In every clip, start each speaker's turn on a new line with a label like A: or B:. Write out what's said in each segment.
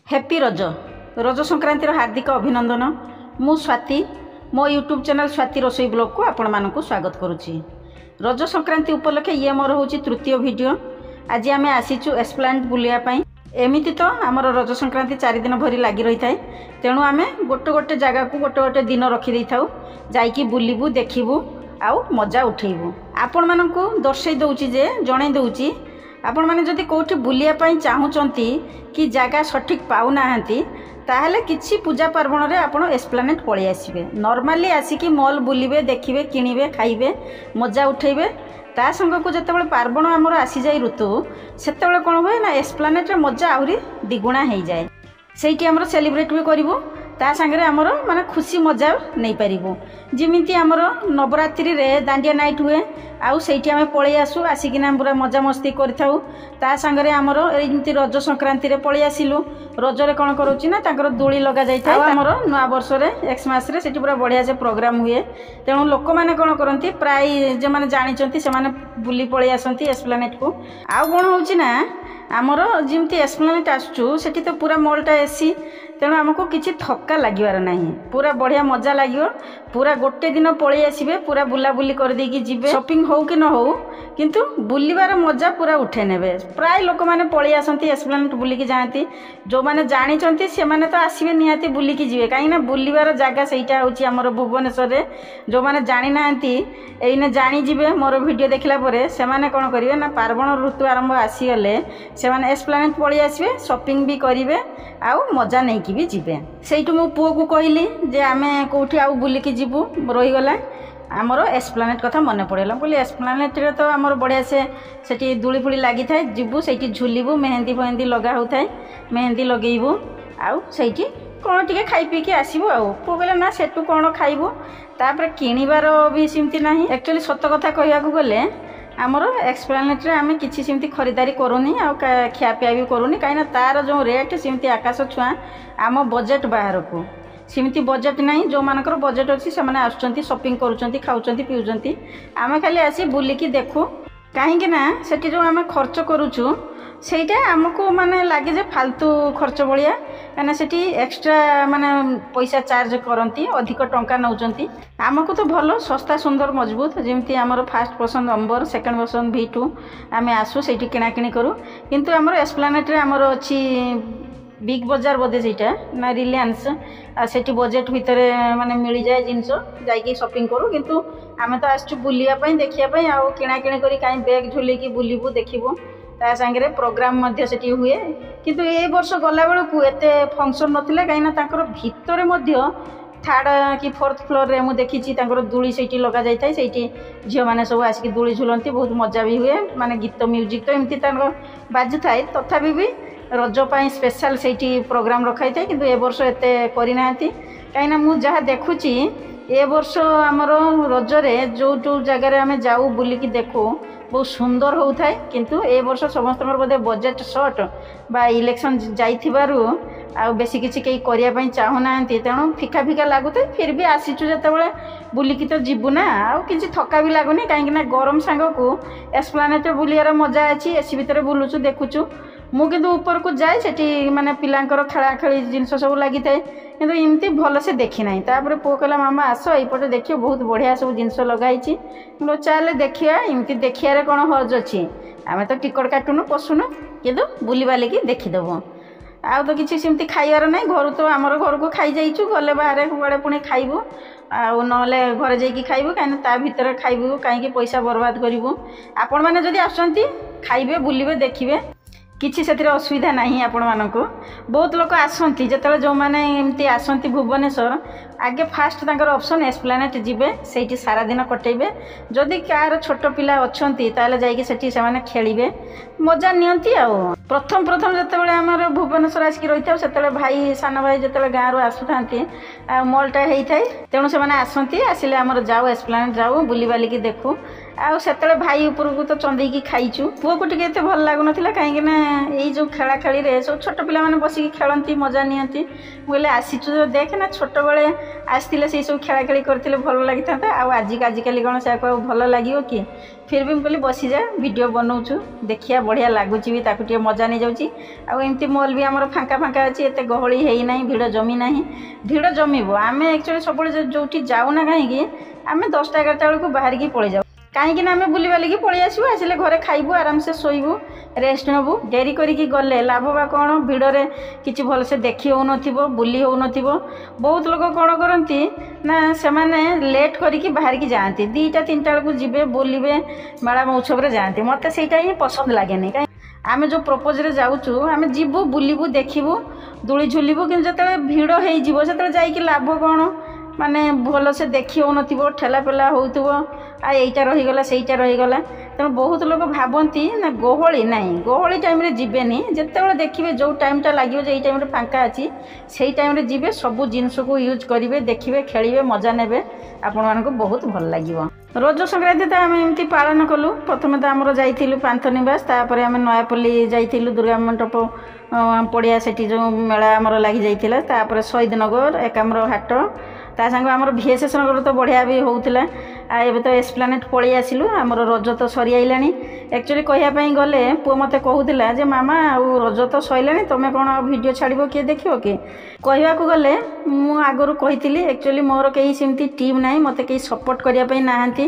A: Happy रज रज संक्रांति हार्दिक अभिनंदन। मु स्वाति मो यूट्यूब चैनल स्वाति रोसई ब्लॉग को आपण मानक स्वागत करुच्ची। रज संक्रांति उपलक्षे ये मोर हूँ तृतीय वीडियो। आज आम आसीचु एस्प्लानेड बुलियापाई। एमती तो आमर रज संक्रांति 4 दिन भरी लगी रही है, तेणु आम गोटे गोटे जगह को गोटे गोटे दिन रखी था जाइकी बुलबू देखबू आउ मजा उठेबू। आपण मानक दर्शई दौची जे जणई दौची आपण माने जदि कोठी बुलिया पाई चाहूचंती कि जगह सठिक पाउना हंती ताहले किछि पूजा पार्वण रे आपण एस्प्लानेड पळि आसीबे। नॉर्मली आसिकी मॉल बुलिबे देखिबे किनिबे खाइबे मजा उठेबे। ता संग को जतबेले पार्वण हमर आसी जाई ऋतु सेतबेले कोन होय ना एस्प्लानेड रे मजा आउरी दिगुणा हेई जाय। सेठी हमर सेलिब्रेट भी करिवो ता संगे हमर माने खुशी मजा नै परिबो। जिमिति हमर नवरात्रि रे दांडिया नाइट हुए आउ सेठी आमे पळि आसु आसिकिना पूरा मजा मस्ती करथाउ। ता संगे हमर एमिति रज संक्रांति रे पळि आसिलु। रज रे कोन करूची ना ताकर दोली लगा जाय था। हमर नवा वर्ष रे एक्स मास रे सेठी पूरा बढ़िया से प्रोग्राम हुए। तेणु लोक माने कोन करंती प्राय जे माने जानिचंती से माने बुली पळि आसंती एस्प्लानेट को। आउ कोन होची ना आमर जिमती एस्प्लानेट आसचु सेठी तो पूरा मॉलटा एसी, तेणु आमको किसी थक्का लगिवार नहीं। पूरा बढ़िया मजा लगियो। पूरा गोटे दिन पळि आसीबे, पूरा बुलाबुली कर देकी जिबे। शॉपिंग हो कि न हो किंतु बुलिबार मजा पूरा उठे नेबे। प्राय लोक माने पळि आसंती एस्प्लानेट बुलिकी जाती। जो माने जानिचंती से माने तो आसीबे निहाती बुलिकी जिबे, काई ना बुलिबार जागा सेटा होची हमर भुवनेश्वर रे। जो माने जानि नांती एइने जानि जिबे मोर वीडियो देखला परे से माने कोन करिवे ना पार्वण ऋतु आरंभ आसी गले से माने एस्प्लानेट पळि आसीबे, शॉपिंग भी करिवे आउ मजा नै भी जीवे। सेठू मो पुओ को कहली जे आमे कोठी आउ बुलिकी जीवू रही गला। आमर एस्प्लानेट कथा मन पड़ेगा। बोली एस्प्लानेट रे तो आमर बढ़िया से सेठी दुली फुली लगी थाए। जीवू सेठी झुलिबू, मेहंदी फेहंदी लगा होता है, मेहंदी लगेबू आउ सेठी कौन टिके खाई पी के आसबू। आउ पुओ कहले ना सेठू कौन खाइबू, तापर किणीबार भी सेमती नाही। एक्चुअली सत कथा कहया को गले आमर एस्प्लानेट रे आमे किछि सेमती खरीदारी करूनी आ खियापिया भी करूनी, कहीं तार जो रेट सेमती आकाश छुआ आम बजेट बाहर को सेमती बजेट नहीं। जो मानकर बजेट अच्छी से माने आसुचंती शॉपिंग करूचंती खाउचंती पिउचंती। आमे खाली आसी बुलिकी देखू, कहीं ना सेठी जो आमे खर्च करूचु सेटा आमको माने लागे जे फालतू खर्च भलिया, कना सेठी एक्स्ट्रा माने पैसा चार्ज करंती, अधिक टंका नौचंती। आमको तो भलो सस्ता सुंदर मजबूत जेमती आमर फास्ट पसंद अंबर, सेकंड पसंद V2 आमे आसु सेठी किना किनी करू। किंतु आमर एस्प्लानेट रे आमर अछि बिग बाजार बोधे सेटा ना रिलायंस सेठी बजेट भितर माने मिल जाए जिनस जाइकी शॉपिंग करू। किंतु आमे तो आसचु बुलिया पई देखिया पई आ किना किनी करी काई बैग झुलेकी बुलिबू देखिबू। ता संगे प्रोग्राम मध्य सेठी हुए। किंतु ए वर्ष गला बेलू एते फंक्शन नथिला, कहीं ताकर भितर मध्य 3rd कि 4th फ्लोर रे मु देखिछि ताकर दुली सेठी लगा जाय थाय। सेठी झियो माने सब आसिकी दुली झुलंती, बहुत मजा भी हुए। माने गीत म्यूजिक तो एमती ताकर बाजु थाय, तथापि भी रज पाई स्पेशल सेठी प्रोग्राम रखाई थाय। किंतु ए वर्ष एते करि नांती, कहीं मु जहा देखुछि ए वर्ष आमर रज रे जो जो जगह रे आमे जाऊ बुलिकी देखू बहुत सुंदर होता है। किंतु ए वर्ष समस्त बोधे बजेट शॉर्ट बा इलेक्शन जाइथिबारु आ बेसी किछि केई करिया पई चाहू नांती, तेणु फिका फिका लागुते। फिर भी आसीचु जतबेले बुलिकी तो जीवु ना, आ किछि थका भी लागुनी, काहेकि ना गरम सांग को एस्प्लानेट बुलियार मजा अछि। एसी भितर बुलुचु देखुचु। मु किंतु ऊपर को जाए सेठी माने पिलांकर खेला खेली जिनस सब लगी थाए, किंतु एमती भल से देखी नाही। तापर पुओ कहला मामा आस एपटे देखियो बहुत बढ़िया सब जिनस लगाई। चल देखिया, एमती देखियारे कौन हर्ज अच्छी। आमे तो टिकट काटुनु पशुनु, किंतु बुली बालिकी देखीदेबू। आउ तो किसी सेमती खाइबार नहीं। घर तो आमर घर को खाई जाइचु, गले बाहर कुआड़े पुणी खाइबू आउ नले घरे जाइकी खाइबू, कहीं ता भितर खाइबू कहीं पैसा बर्बाद करिबू। आपण माने जदि आसंती खाइबे बुलिबे देखिबे किसी से असुविधा नहीं। आपण मानक बहुत लोक आसंती जतले जो माने एमती आसंती भुवनेश्वर आगे फास्ट तांकर ऑप्शन एस्प्लानेट जिबे, सेठी सारा दिन कटेबे। जदि कार छोट पिला अछंती ताले जाइके सेठी से माने खेलिबे मजा नियंती। आ प्रथम प्रथम जतबेले हमर भुवनेश्वर आसिक रहिथाउ सेतबेले भाई सान भाई जतबेले गाँव रो आसुथांती मॉलटा हेई थाए, तेणु से माने आसंती। आसिले हमर जाऊ एस्प्लानेट जाऊ बुली बालिकी देखू आते भाई उपरकू तो चंदेकी खाइचु पुआ को टे भल लगुन कहीं जो खेला खेली सब छोट पिला माने बसिक खेलती मजा नियंती मुझे आसीचु देख ना छोट बेले आसते से सब खेला खेली करते भल लगी था आजिकल कौन से भल लगे कि फिर भी मुझे बसी जा वीडियो बनाऊँ देखिया बढ़िया लगुच भी ताकू मजा नहीं जाऊँगी आमती मॉल भी आम फांका फांका अच्छी एत गहली है ना भिड़ जमी ना भिड़ जमीब आम एक्चुअली सब जो जाऊना कहीं आम 10टा 11टा बेलू बाहर की पलि जाऊ कहीं आम बुलबालिकी पलि आसू आसिले घरे खाइबू आराम से शोबू रेस्ट नबू डेरी करिकी गले लाभ बा कौन भिड़े किसी भलसे देखी हो बुली हो बहुत लोग कौन करती ना से लेट करिकी बाहर की जाती 2टा 3टा बेलू जीवे बुलवे मेला महोत्सव जाती मत से ही पसंद लगे कहीं आम जो प्रपोज रे जाऊँ आम जीवु बुलबू देखू दूली झुलबू कि जो भिड़ हो जाइए लाभ कौन माने भल से देखी हो ठेला पेला होईटा रहीगला सहीटा रहीगला तेणु बहुत लोग भावती ना गहली ना गहली टाइम रे जीवेनी जिते देखिए जो टाइमटा लगे जो टाइम फांका अच्छी से टाइम जीवे सब जिनस को यूज करेंगे देखिए खेलिए मजा ने आपण मानक बहुत भल लगे रज संक्रांति तो आम एमती पालन कलु प्रथम तो आमर जाइलु पांथनिवास तापर आम नयापल्ली जाइलु दुर्गा मंडप पड़िया से जो मेला आमर लगी जाइला तापर शहीद नगर एकाम्र हाट ता संग आमर VSS नगर तो बढ़िया भी होउतिला एबे तो एस्प्लानेट पळि आसिलु आमर रज तो सरी आइलानी एक्चुअली कहिया पई गले पु मते कहउतिला जे मामा आ रज तो सइलानी तमे कोन वीडियो छाड़िबो के देखियो के कहिया को गले मु आगरु कहितिली एक्चुअली मोर केही सिमती टीम नाही मते केही सपोर्ट करिया पई नाहंती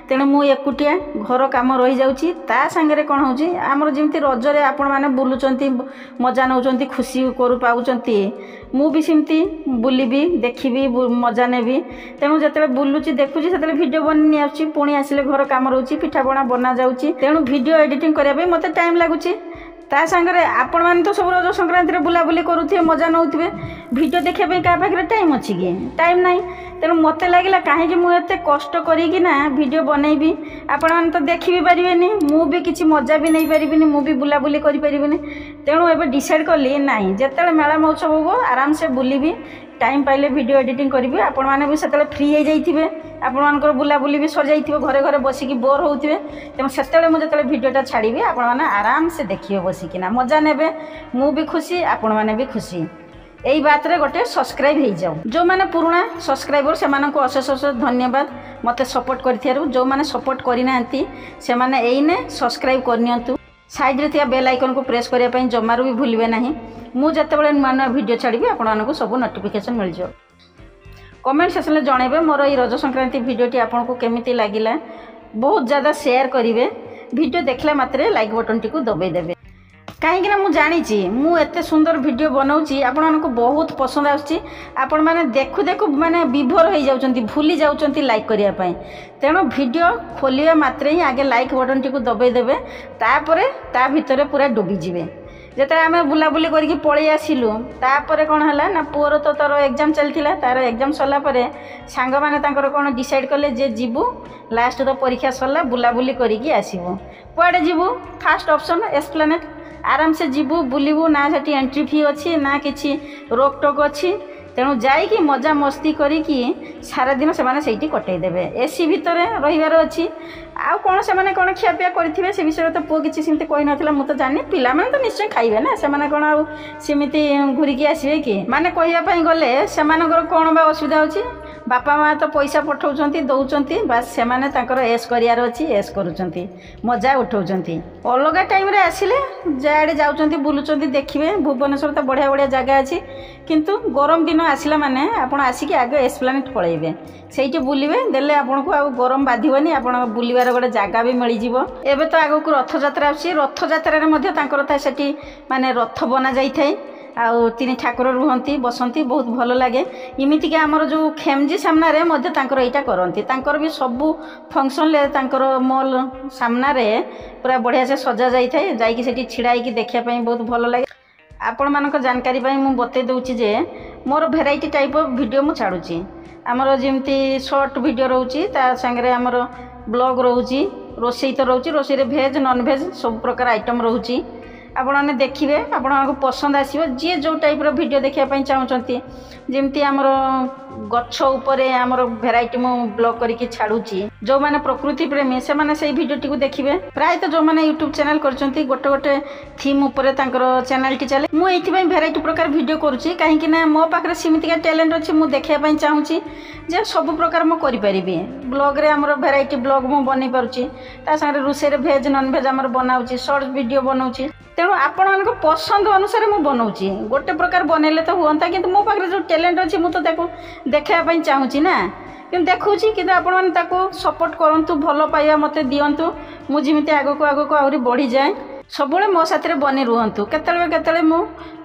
A: तेणु मु एकुटिया घर काम रही जाउची ता संगे कोन होउची आमर जिमती रज रे आपण माने बुलुचंती मजा नउचंती खुशी करू पाउचंती मु भी सिमती बुलिबी देखिबी मजा नेबी तेणु जिते बुलुची देखुची से वीडियो बनी आसुची पुणी आसिले घर काम रोची पिठापणा बना जाउची तेणु वीडियो एडिटिंग करने मते टाइम लगुची ता संगे आपण मैंने तो सब रज संक्रांति बुलाबुली करुवे मजा नौथे भिड देखा क्या पाखे टाइम अच्छी कि टाइम ना तेणु मत लगे कहीं मुझे कष्ट करा भिड बनईबी आपण मैंने तो देखी भी पारे मु भी किसी मजा भी नहीं पारि मु भी बुलाबुली करें तेणु एबे डिसाइड कली ना जिते मेला महोत्सव हो आराम से बुलबी टाइम पाइले वीडियो एडिटिंग करी आपण मैंने भी से फ्री हो जाइए आपण मानकर बुलाबुली भी सर जाइए घरे घरे बसिकी बोर होते तेणु से मुझे भिडियोटा छाड़ी आपण मैंने आराम से देखिए बसिकिना मजा ने मु भी खुशी आपण मैंने भी खुशी यही बात रे गोटे सब्सक्राइब हो जाओ जो मैंने पुराना सब्सक्राइबर से अशेष अशेष धन्यवाद मत सपोर्ट कर जो मैंने सपोर्ट करना से मैंने सब्सक्राइब करनी साइड रे बेल आइकन को प्रेस करने जमारू भी भूलिए ना मुझे नुआ नुआ भिड छाड़ी आपको सब नोटिफिकेशन मिल जाओ कमेंट सेक्शन में जनइबे मोर ये रज संक्रांति भिडियोटी आपको केमिति लागिला बहुत ज़्यादा शेयर करेंगे भिडियो देखला मात्रे लाइक बटन टी दबाइदेवे कहीं मुझे जानी मुझे सुंदर वीडियो बनाऊँगी आपण को बहुत पसंद आपण मैंने देखु देखु माने विभोर हो जाउछंती भूली जाउछंती लाइक करिया पई तेणु वीडियो खोलिया मात्रे ही आगे लाइक बटन टी दबाइदेवे तापरे ता भितरे पूरा डूबी जिवे जिते आम बुलाबुली करके पलि आसिलु तापर कौन है ना पुअर तो तार एग्जाम चलता तार एग्जाम सरला सांग मैंने कौन डिसाइड कले जे जीवु लास्ट तो परीक्षा सरला बुलाबुली करके आसबू कुआडे जीवु फास्ट ऑप्शन एस्प्लानेट आराम से जीवु बुलबू ना से एंट्री फी अच्छी ना कि रोक टोक अच्छी तेणु जाइकी मजा मस्ती करिकी सारा दिन से कटईदेवे एसी भितर रहीबार अच्छी आउ कौन से मैंने कौन खियापिया करेंगे से विषय तो पुओ किसी सेमती कही ना मुझे जानी पिला माने तो निश्चय खाइबे ना से कौन आमती घूरिकी आसवे कि माने कहवाई गले से कौन बा असुविधा होची बापा माँ तो पैसा पठाउछंती दौरान बास से एस करार अच्छी एस करुँच मजा उठाउछंती अलग टाइम रे आसिले जाड़े जाउछंती बुलुछंती देखिए भुवनेश्वर तो बढ़िया बढ़िया जगह अच्छी किंतु गरम दिन आसिला माने आपण आसिकी आगे एस्प्लानेट पळेइबे सेठी बुलिबे देले आपन को आ गरम बाधिबनी आपण बुलिबार गोटे जगह भी मिल जिवो एबे तो आगो को रथ यात्रा आसी रथ यात्रा रे मध्ये तांकर था सेठी माने रथ बना जाई थाए आउ तीन ठाकुर रुहंती बसंती बहुत भल लगे इमिति के हमर जो खेमजी सामना रे मध्ये तांकर एटा करंती तांकर भी सबु फंक्शन ले तांकर मॉल सामना रे पूरा बढ़िया से सजा जाई थाए जाई सेठी छिड़ाई की देखिया पई बहुत भल लगे आपण मानक जानकारी पई मु बते दउची जे मोर भेराइटी टाइप ऑफ वीडियो मु छाडुची आमर जेमती शॉर्ट वीडियो रहउची ता संगे आमर ब्लॉग रहउची रोसई तो रहउची रोसई रे भेज नॉन भेज सब प्रकार आइटम रहउची आपने देखिए आपको पसंद आसो जी जो टाइप वीडियो देखापी चाहते जमती आमर गछ उपरे आमर भेराइटी मु ब्लॉग करके छाड़ुची जो माने प्रकृति प्रेमी से माने से वीडियो टी देखिए प्राय तो जो माने यूट्यूब चैनल करछंती गोटे गोटे थीम उपरे तांकर चैनल टी चले मु एथि भेराइटी प्रकार वीडियो करूची काहेकि ना मो पाखरे सीमित टैलेंट अछि मु देखिया चाहूँगी जे सब प्रकार मु करि परिबे ब्लॉग रे हमर भेराइटी ब्लॉग मु बनै पारुची ता संगे रोषे रे भेज नॉन भेज हमर बनाउची शॉर्ट वीडियो बनाउची तेणु आपण पसंद अनुसार मु बनाउची गोटे प्रकार बनैले तो हुंता किंतु मो पाखरे जो टैलेंट अछि मु तो ताको देखिया चाहूँगी ना कि देखुची कि आपण माने ताको सपोर्ट करंतु भलो पाइबा मते दियंतु मु जिमिते आगो को आउरी बढ़ी जाए सब मो साथी बनी रुहतु केतले मु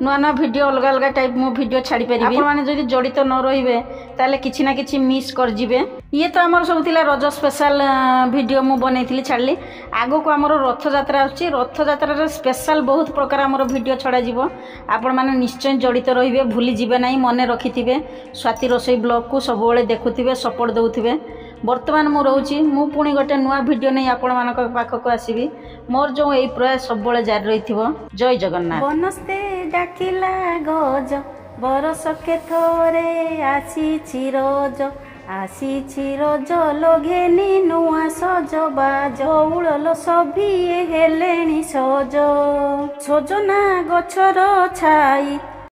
A: नुआ नुआ भिडियो अलग अलग टाइप मु भिडियो छाड़ी पारि आपने जदि जड़ित न रहिबे ताले किछि ना किछि मिस कर जिवे ये तो आमर सब थिला रज स्पेशल भिडियो मु बनैथिली छाड़ली आगो को आमर रथ यात्रा आछि रथ यात्रा रे स्पेशल बहुत प्रकार आमर भिडियो छड़ा जिवो आपण माने निश्चय जड़ित रहिबे भूली जिवे नाही मने रखिथिबे स्वाति रोसई ब्लॉग को सब बेले देखुथिबे सपोर्ट दउथिबे वर्तमान मु रोची मु पुणी गोटे नुआ भिडियो नहीं आपण मानक पाखक आसीबी मोर जो एई प्रयास सब बेले जारी रहिथिबो जय जगन्नाथ
B: बनस्ते डाकिला गज बरस के थोरे आसी चिरोज लघेनी नुआ सज बाज उड़ल सभी हेलेनी सज सजना गछर छाई